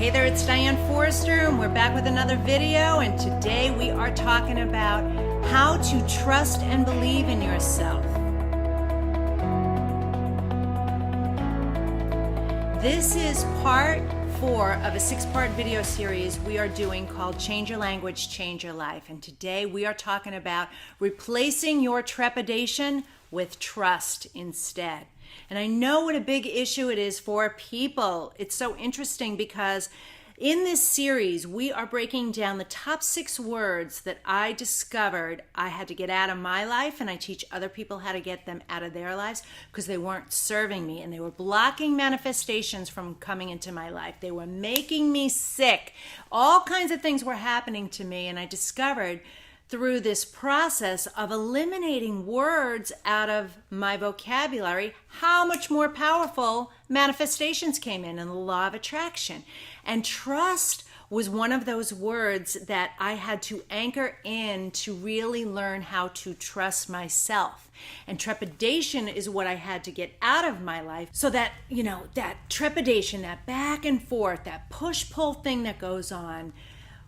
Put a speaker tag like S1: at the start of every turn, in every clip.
S1: Hey there, it's Diane Forster, and we're back with another video, and today we are talking about how to trust and believe in yourself. This is part 4 of a 6-part video series we are doing called Change Your Language, Change Your Life. And today we are talking about replacing your trepidation with trust instead. And I know what a big issue it is for people. It's so interesting because in this series, we are breaking down the top 6 words that I discovered I had to get out of my life, and I teach other people how to get them out of their lives because they weren't serving me and they were blocking manifestations from coming into my life. They were making me sick. All kinds of things were happening to me, and I discovered through this process of eliminating words out of my vocabulary, how much more powerful manifestations came in the law of attraction. And trust was one of those words that I had to anchor in to really learn how to trust myself. And trepidation is what I had to get out of my life so that, that trepidation, that back and forth, that push-pull thing that goes on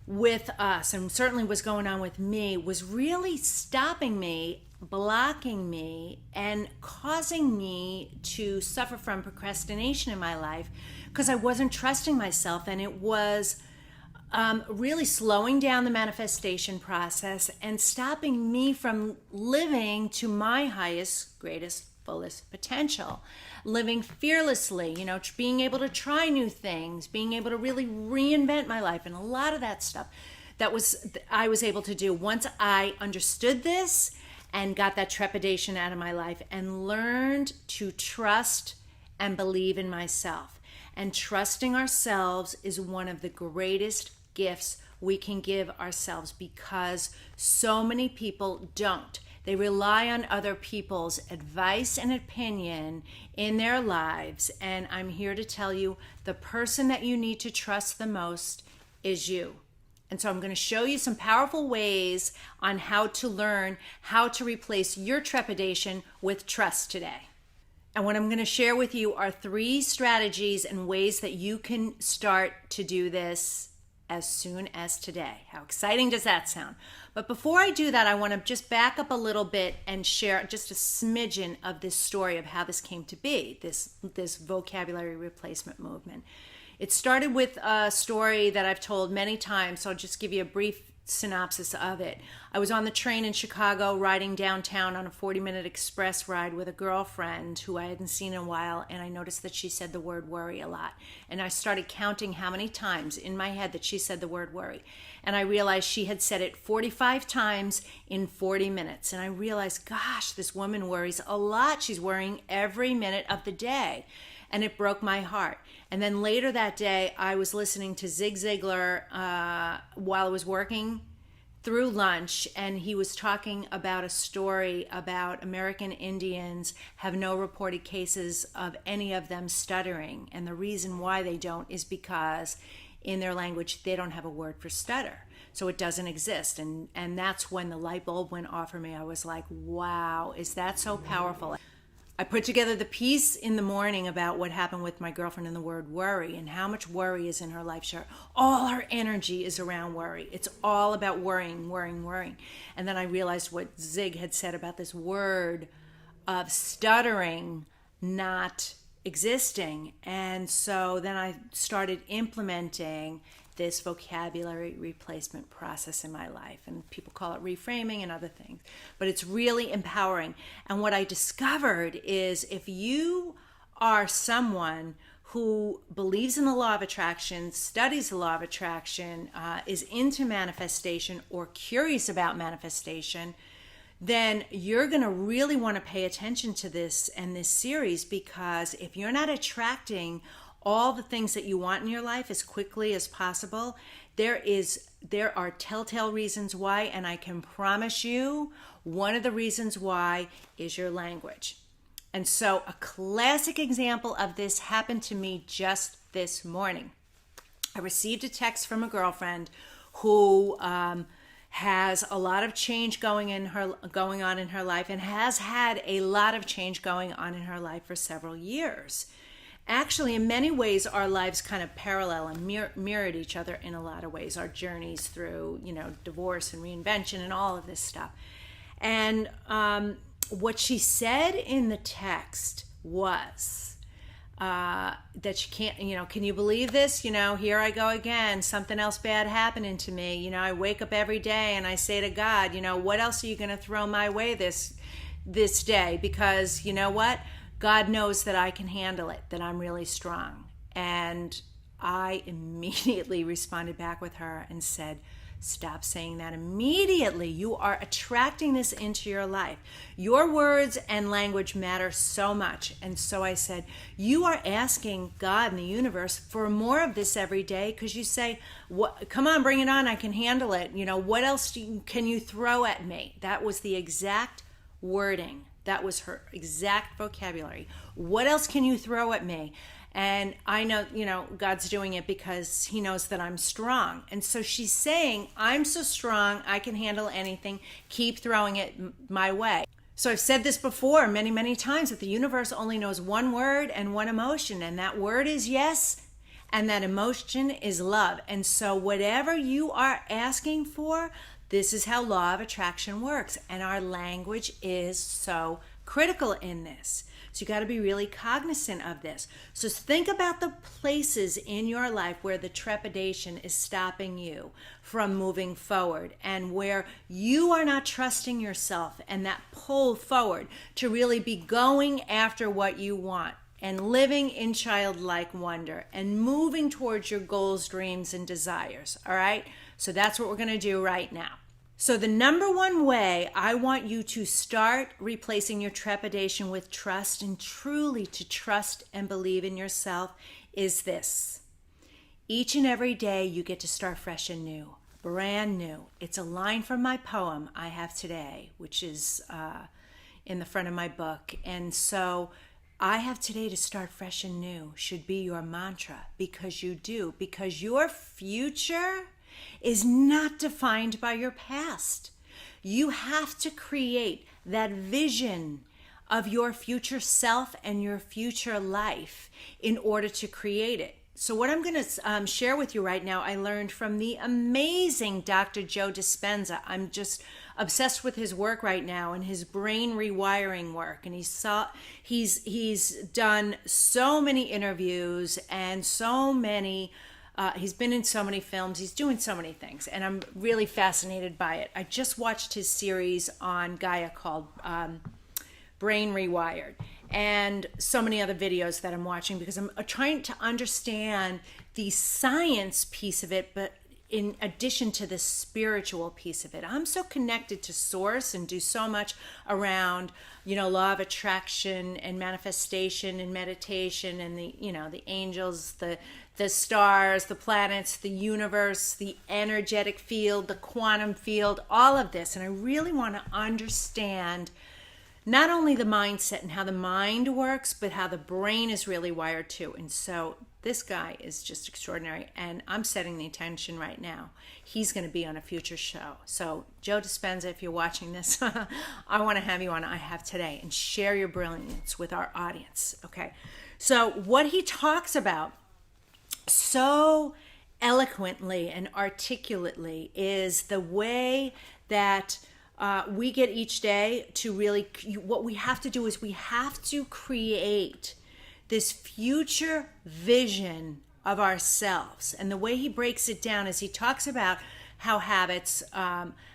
S1: with us, and certainly was going on with me, was really stopping me, blocking me, and causing me to suffer from procrastination in my life because I wasn't trusting myself, and it was really slowing down the manifestation process and stopping me from living to my highest, greatest, fullest potential, living fearlessly, being able to try new things, being able to really reinvent my life, and a lot of that stuff I was able to do once I understood this and got that trepidation out of my life and learned to trust and believe in myself. And trusting ourselves is one of the greatest gifts we can give ourselves because so many people don't. They rely on other people's advice and opinion in their lives. And I'm here to tell you, the person that you need to trust the most is you. And so I'm going to show you some powerful ways on how to learn how to replace your trepidation with trust today. And what I'm going to share with you are 3 strategies and ways that you can start to do this as soon as today. How exciting does that sound? But before I do that, I want to just back up a little bit and share just a smidgen of this story of how this came to be, this vocabulary replacement movement. It started with a story that I've told many times, so I'll just give you a brief synopsis of it. I was on the train in Chicago riding downtown on a 40-minute express ride with a girlfriend who I hadn't seen in a while, and I noticed that she said the word worry a lot. And I started counting how many times in my head that she said the word worry. And I realized she had said it 45 times in 40 minutes. And I realized, gosh, this woman worries a lot. She's worrying every minute of the day. And it broke my heart. And then later that day, I was listening to Zig Ziglar while I was working through lunch, and he was talking about a story about American Indians have no reported cases of any of them stuttering. And the reason why they don't is because in their language, they don't have a word for stutter. So it doesn't exist. And that's when the light bulb went off for me. I was like, wow, is that so powerful? I put together the piece in the morning about what happened with my girlfriend and the word worry and how much worry is in her life. All her energy is around worry. It's all about worrying, worrying, worrying. And then I realized what Zig had said about this word of stuttering not existing. And so then I started implementing this vocabulary replacement process in my life, and people call it reframing and other things, but it's really empowering. And what I discovered is if you are someone who believes in the law of attraction, studies the law of attraction, is into manifestation or curious about manifestation, then you're going to really want to pay attention to this and this series, because if you're not attracting all the things that you want in your life as quickly as possible, there are telltale reasons why, and I can promise you one of the reasons why is your language. And so a classic example of this happened to me just this morning. I received a text from a girlfriend who has a lot of change going on in her life and has had a lot of change going on in her life for several years. actually, in many ways, our lives kind of parallel and mirrored each other in a lot of ways. Our journeys through, divorce and reinvention and all of this stuff. And what she said in the text was that she can't, can you believe this? Here I go again, something else bad happening to me. I wake up every day and I say to God, what else are you going to throw my way this day? Because you know what? God knows that I can handle it, that I'm really strong. And I immediately responded back with her and said, stop saying that immediately. You are attracting this into your life. Your words and language matter so much. And so I said, you are asking God and the universe for more of this every day because you say, come on, bring it on. I can handle it. What else can you throw at me? That was the exact wording. That was her exact vocabulary. What else can you throw at me? And I know, God's doing it because he knows that I'm strong. And so she's saying, I'm so strong, I can handle anything. Keep throwing it my way. So I've said this before many, many times, that the universe only knows one word and one emotion. And that word is yes. And that emotion is love. And so whatever you are asking for, this is how law of attraction works. And our language is so critical in this. So you got to be really cognizant of this. So think about the places in your life where the trepidation is stopping you from moving forward, and where you are not trusting yourself and that pull forward to really be going after what you want and living in childlike wonder and moving towards your goals, dreams, and desires. All right? So that's what we're going to do right now. So the number one way I want you to start replacing your trepidation with trust, and truly to trust and believe in yourself, is this. Each and every day you get to start fresh and new, brand new. It's a line from my poem I have today, which is in the front of my book. And so I have today to start fresh and new should be your mantra, because you do, because your future is not defined by your past. You have to create that vision of your future self and your future life in order to create it. So what I'm going to share with you right now, I learned from the amazing Dr. Joe Dispenza. I'm just obsessed with his work right now and his brain rewiring work. And he's done so many interviews and so many. He's been in so many films. He's doing so many things, and I'm really fascinated by it. I just watched his series on Gaia called Brain Rewired, and so many other videos that I'm watching because I'm trying to understand the science piece of it, but in addition to the spiritual piece of it. I'm so connected to Source and do so much around, law of attraction and manifestation and meditation and the angels, the stars, the planets, the universe, the energetic field, the quantum field, all of this. And I really want to understand not only the mindset and how the mind works, but how the brain is really wired too. And so this guy is just extraordinary, and I'm setting the intention right now. He's going to be on a future show. So Joe Dispenza, if you're watching this, I want to have you on I Have Today and share your brilliance with our audience. Okay. So what he talks about so eloquently and articulately is the way that we get each day to really, what we have to do is we have to create this future vision of ourselves. And the way he breaks it down is he talks about how habits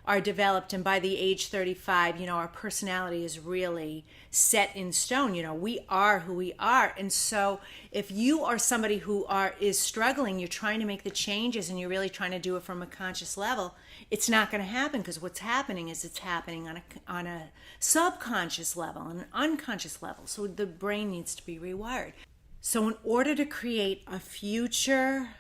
S1: are developed, and by the age 35, our personality is really set in stone. We are who we are. And so if you are somebody who is struggling, you're trying to make the changes and you're really trying to do it from a conscious level, it's not going to happen, because what's happening is it's happening on a subconscious level, on an unconscious level. So the brain needs to be rewired. So in order to create a future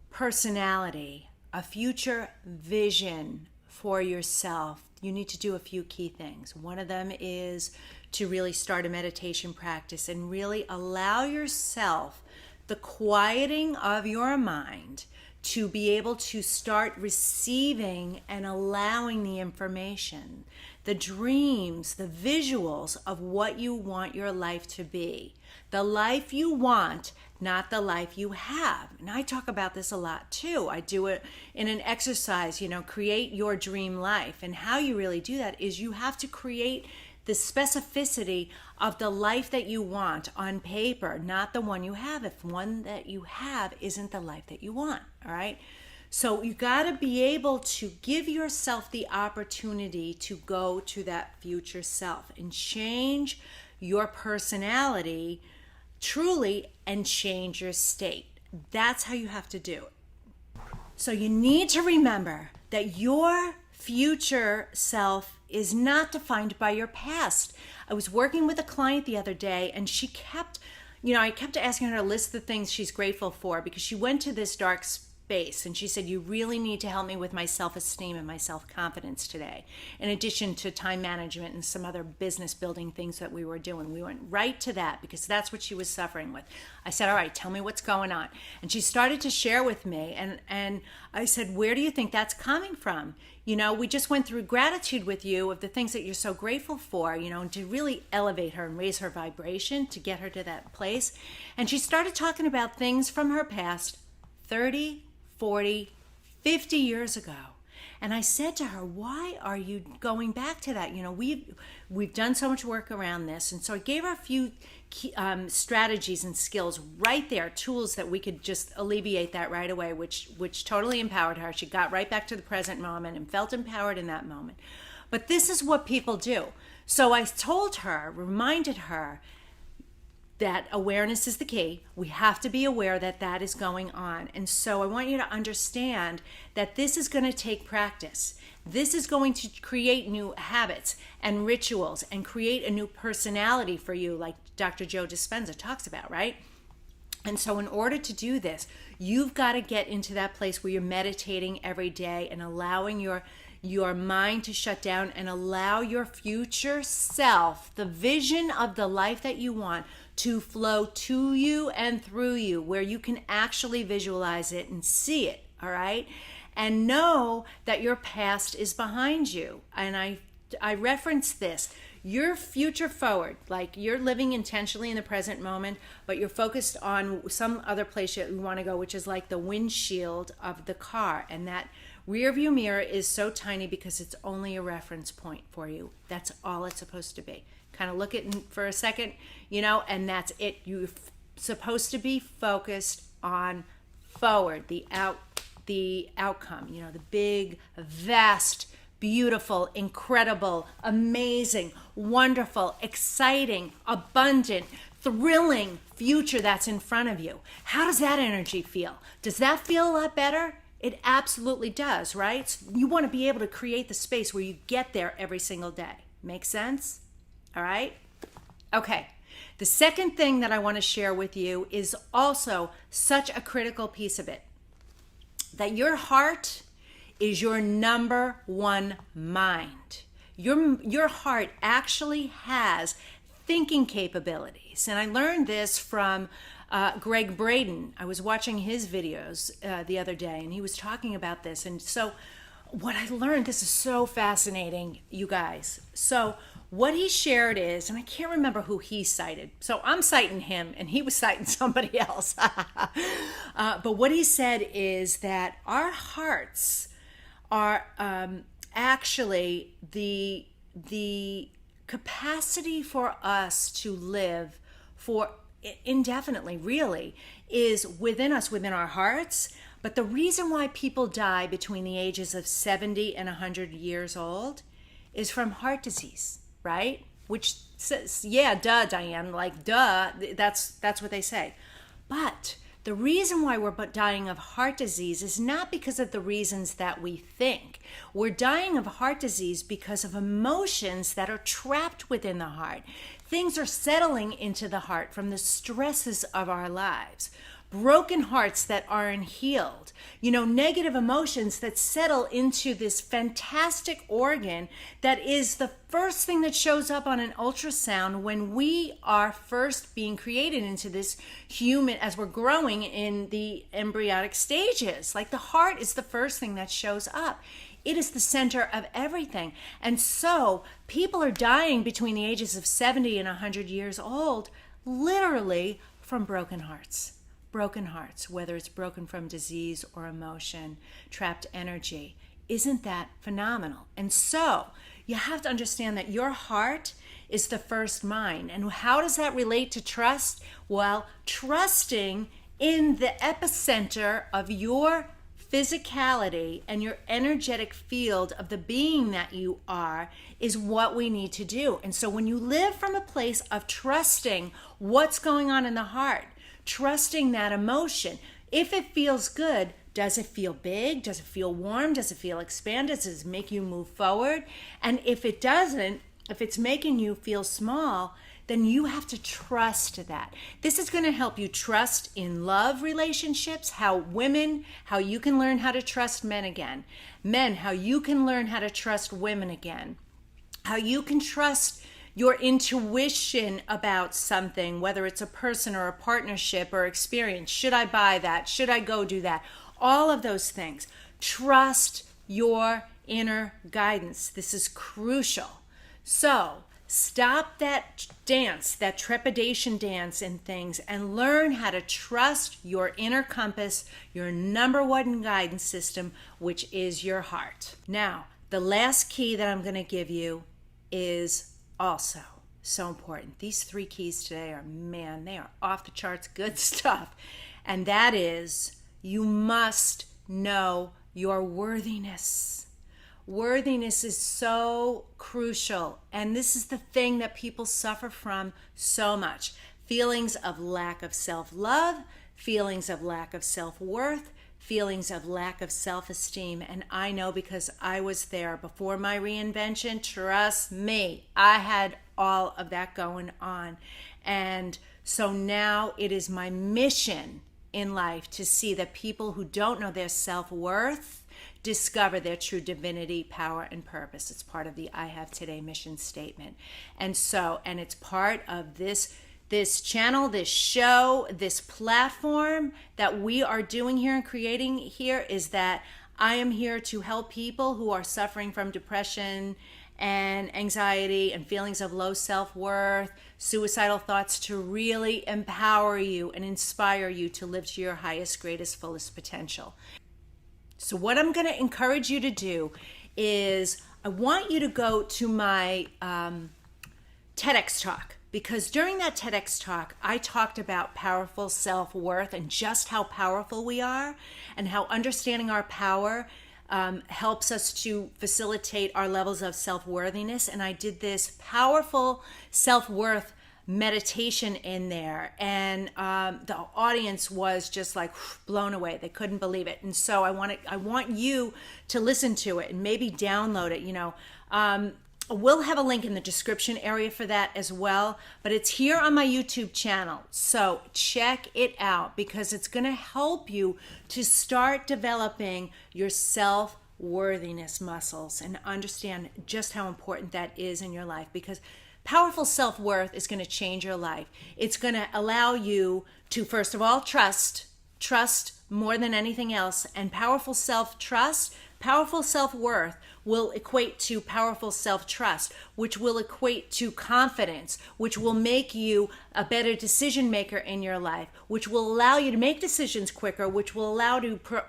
S1: personality, a future vision for yourself, you need to do a few key things. One of them is to really start a meditation practice and really allow yourself the quieting of your mind to be able to start receiving and allowing the information the dreams, the visuals of what you want your life to be. The life you want, not the life you have. And I talk about this a lot too. I do it in an exercise, create your dream life. And how you really do that is you have to create the specificity of the life that you want on paper, not the one you have, if one that you have isn't the life that you want, all right? So you got to be able to give yourself the opportunity to go to that future self and change your personality truly and change your state. That's how you have to do it. So you need to remember that your future self is not defined by your past. I was working with a client the other day, and she kept, I kept asking her to list the things she's grateful for, because she went to this dark space, and she said, you really need to help me with my self-esteem and my self-confidence today, in addition to time management and some other business building things that we were doing. We went right to that because that's what she was suffering with. I said, all right, tell me what's going on. And she started to share with me, and I said, where do you think that's coming from? We just went through gratitude with you of the things that you're so grateful for, and to really elevate her and raise her vibration to get her to that place. And she started talking about things from her past 30, 40, 50 years ago. And I said to her, why are you going back to that? We've done so much work around this. And so I gave her a few key, strategies and skills right there, tools that we could just alleviate that right away, which totally empowered her. She got right back to the present moment and felt empowered in that moment. But this is what people do. So I told her, reminded her, that awareness is the key. We have to be aware that that is going on. And so I want you to understand that this is going to take practice. This is going to create new habits and rituals and create a new personality for you, like Dr. Joe Dispenza talks about, right? And so in order to do this, you've got to get into that place where you're meditating every day and allowing your mind to shut down and allow your future self, the vision of the life that you want, to flow to you and through you, where you can actually visualize it and see it, all right? And know that your past is behind you. And I reference this. You're future forward, like you're living intentionally in the present moment, but you're focused on some other place you want to go, which is like the windshield of the car. And that rear view mirror is so tiny because it's only a reference point for you. That's all it's supposed to be. Kind of look at it for a second, and that's it. You're supposed to be focused on forward, the outcome, the big, vast, beautiful, incredible, amazing, wonderful, exciting, abundant, thrilling future that's in front of you. How does that energy feel? Does that feel a lot better? It absolutely does, right? You want to be able to create the space where you get there every single day. Make sense? All right? Okay. The second thing that I want to share with you is also such a critical piece of it. That your heart is your number one mind. Your heart actually has thinking capabilities. And I learned this from Greg Braden. I was watching his videos the other day, and he was talking about this. And so what I learned, this is so fascinating, you guys. So what he shared is, and I can't remember who he cited, so I'm citing him and he was citing somebody else. But what he said is that our hearts are actually the capacity for us to live for indefinitely, really, is within us, within our hearts. But the reason why people die between the ages of 70 and 100 years old is from heart disease. Right? Which says, yeah, duh, Diane, like, duh, that's what they say. But the reason why we're dying of heart disease is not because of the reasons that we think. We're dying of heart disease because of emotions that are trapped within the heart. Things are settling into the heart from the stresses of our lives. Broken hearts that aren't healed, negative emotions that settle into this fantastic organ that is the first thing that shows up on an ultrasound when we are first being created into this human, as we're growing in the embryonic stages. Like the heart is the first thing that shows up. It is the center of everything. And so people are dying between the ages of 70 and 100 years old, literally from broken hearts. Broken hearts, whether it's broken from disease or emotion, trapped energy. Isn't that phenomenal? And so you have to understand that your heart is the first mind. And how does that relate to trust? Well, trusting in the epicenter of your physicality and your energetic field of the being that you are is what we need to do. And so when you live from a place of trusting what's going on in the heart, trusting that emotion, if it feels good, does it feel big? Does it feel warm? Does it feel expanded? Does it make you move forward? And if it doesn't, if it's making you feel small, then you have to trust that. This is going to help you trust in love relationships, how you can learn how to trust men again. Men, how you can learn how to trust women again. How you can trust your intuition about something, whether it's a person or a partnership or experience. Should I buy that? Should I go do that? All of those things. Trust your inner guidance. This is crucial. So stop that dance, that trepidation dance in things, and learn how to trust your inner compass, your number one guidance system, which is your heart. Now, the last key that I'm going to give you is also so important. These 3 keys today are, man, they are off the charts good stuff. And that is, you must know your worthiness. Worthiness is so crucial. And this is the thing that people suffer from so much. Feelings of lack of self-love, feelings of lack of self-worth, feelings of lack of self-esteem. And I know because I was there before my reinvention. Trust me, I had all of that going on. And so now it is my mission in life to see that people who don't know their self-worth discover their true divinity, power, and purpose. It's part of the I Have Today mission statement. And it's part of this channel, this show, this platform that we are doing here and creating here, is that I am here to help people who are suffering from depression and anxiety and feelings of low self-worth, suicidal thoughts, to really empower you and inspire you to live to your highest, greatest, fullest potential. So what I'm going to encourage you to do is I want you to go to my TEDx talk, because during that TEDx talk, I talked about powerful self-worth and just how powerful we are and how understanding our power helps us to facilitate our levels of self-worthiness. And I did this powerful self-worth meditation in there, and the audience was just like blown away. They couldn't believe it. And so I want you to listen to it and maybe download it. We'll have a link in the description area for that as well, but it's here on my YouTube channel. So check it out, because it's going to help you to start developing your self-worthiness muscles and understand just how important that is in your life, because powerful self-worth is going to change your life. It's going to allow you to, first of all, trust more than anything else. And powerful self-trust, powerful self-worth will equate to powerful self-trust, which will equate to confidence, which will make you a better decision maker in your life, which will allow you to make decisions quicker, which will allow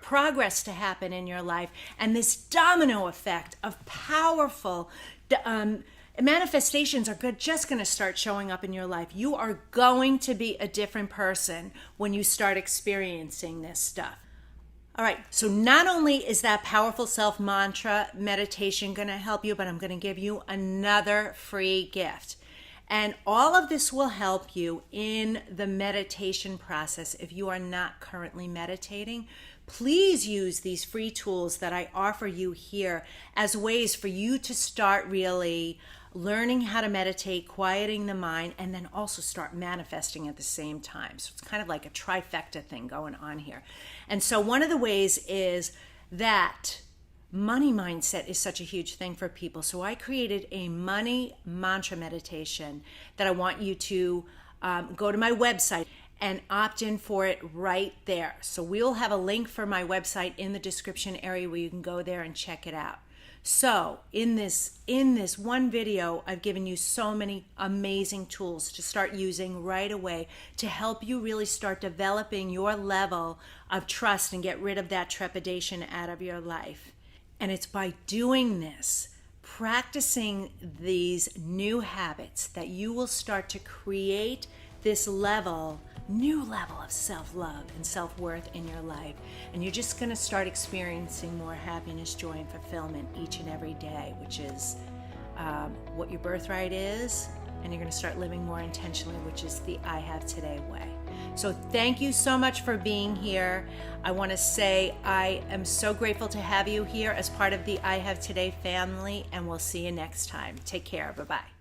S1: progress to happen in your life. And this domino effect of powerful manifestations are just going to start showing up in your life. You are going to be a different person when you start experiencing this stuff. All right, so not only is that powerful self mantra meditation going to help you, but I'm going to give you another free gift. And all of this will help you in the meditation process. If you are not currently meditating, please use these free tools that I offer you here as ways for you to start really learning how to meditate, quieting the mind, and then also start manifesting at the same time. So it's kind of like a trifecta thing going on here. And so one of the ways is that money mindset is such a huge thing for people. So I created a money mantra meditation that I want you to go to my website and opt in for it right there. So we'll have a link for my website in the description area where you can go there and check it out. So in this one video, I've given you so many amazing tools to start using right away to help you really start developing your level of trust and get rid of that trepidation out of your life. And it's by doing this, practicing these new habits, that you will start to create this new level of self-love and self-worth in your life. And you're just going to start experiencing more happiness, joy, and fulfillment each and every day, which is what your birthright is. And you're going to start living more intentionally, which is the I Have Today way. So thank you so much for being here. I want to say I am so grateful to have you here as part of the I Have Today family, and we'll see you next time. Take care. Bye-bye.